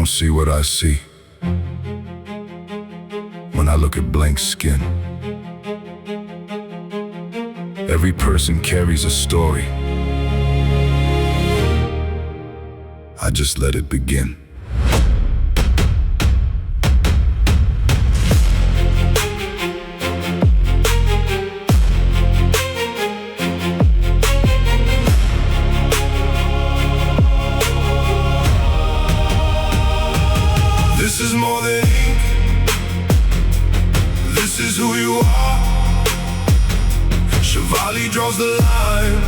see what I see when I look at blank skin. Every person carries a story. I just let it begin. This is more than ink. This is who you are. Chevalier draws the line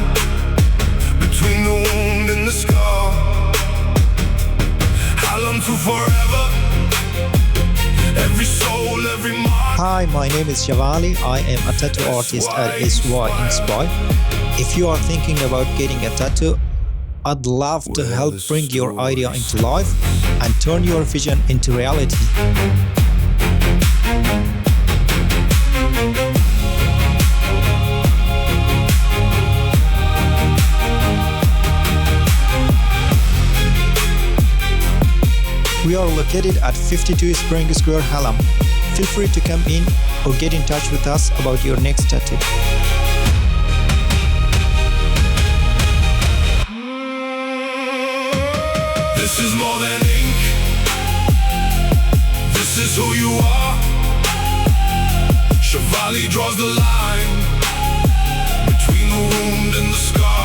between the wound and the scar. How long to forever? Every soul, every mark. Hi, my name is Chevalier. I am a tattoo artist at SY Inspire. If you are thinking about getting a tattoo, I'd love to help bring your idea into life and turn your vision into reality. We are located at 52 Spring Square, Hallam. Feel free to come in or get in touch with us about your next tattoo. This is more than ink. This is who you are. Chevalier draws the line between the wound and the scar.